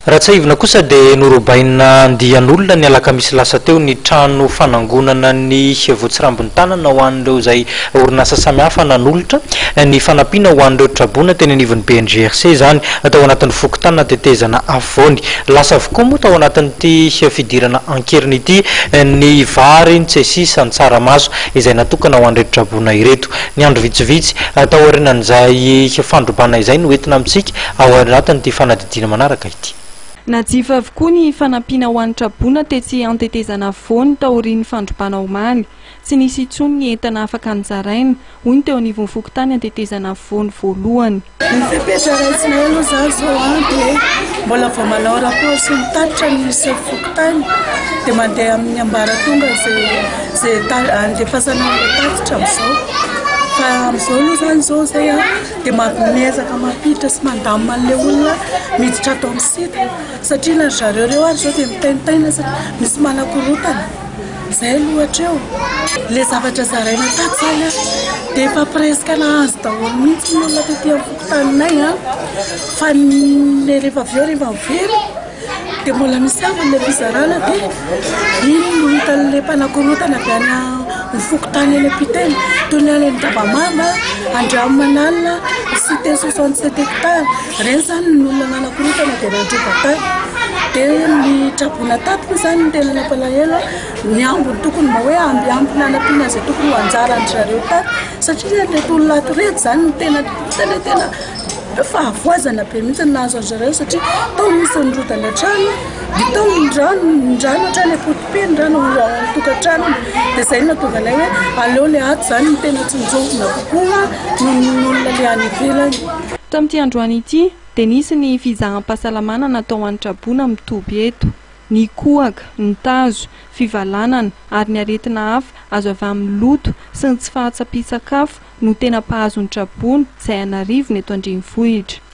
Raha tsy ivona kosa dia norobaina andian'olona ny alakamisy lasa teo ny trano fanangonana ny voatsirambin'ny tanana ho an'ireo izay orinasa samihafa nanolotra ny fanampiana ho an'ireo trabona teny anivon'ny BNGRC izany tao anatin'ny fokontany natetezana afovoany. Lasa avokoa moa tao anatin'ity fidirana ankeriny ity ny vary ny tsesisa ny tsaramaso izay natokana ho an'ireo trabona ireto. Ny andro vitsivitsy tao aorianan'izay fandrobana izay no entina amintsika ao anatin'ity fanadidina manaraka ity. Najifa avokoa ny fanampiana ho an'ny trabona tetsy antetezana afovoany taorian'ny fandrobana omaly. Tsy nisy intsony ny entana afaka anjaraina, hoy ny teo anivon'ny fokontany antetezana afovoany voalohany. Ny fipetrarantsina aloha zao zao dia mbola vao manao raport sy mitatitra ny fokontany dia mandeha amin'ny ambaratonga izay andefasana tatitra amin'izao. Fa amin'izao aloha zany zao zay dia mampiezaka mampiditra sy mandamina an'ilay olona miditra ato amin'ny sita satria na zareo reo ary zao dia mitaintaina satria misy manakorotana. Zay lohatra eo. Ilay zavatra zaraina tato zany dia efa presque nahazo daholo mihitsy ny olona tetỳ amin'ny fokontaninay fa ny rehefa avy eo rehefa mivery dia mbola misy avy ilay fizarana dia iny no hitan'ilay mpanakorotana avy any ny fokontany eny ampiteny toy ny any Andravamamba, Andramanalina, cité 67 hectares. Ireny zany ny olona nanakorotana dia nandroba tany. Dia ny trabona tato zany ny tena nampalahelo ny ambony tokony mba hoe ambiamby nanampiana izay tokony ho anjarany zareo tato satria reto olona ato reto zany no tena fahavoazana be mihitsy nahazo azy zareo satria tao misy nirotana trano dia tao ny rano hatrany apotipe ny rano tokantrano dia izay natonga ilay hoe aleo ilay ato zany ny tena tsinjovina kokoa noho ny olona le any ivelany. Tamin'ity androany ity dia nisy ny fizaham-pahasalamana natao an'ny trabona mitoby eto. Ny kohaka, ny tazo, fivalanana ary ny aretina hafa azo avy amin'ny loto sy ny tsy fahatsapin-tsakafo no tena mpahazon'ny trabona izay anarivony eto Andrenivohitra.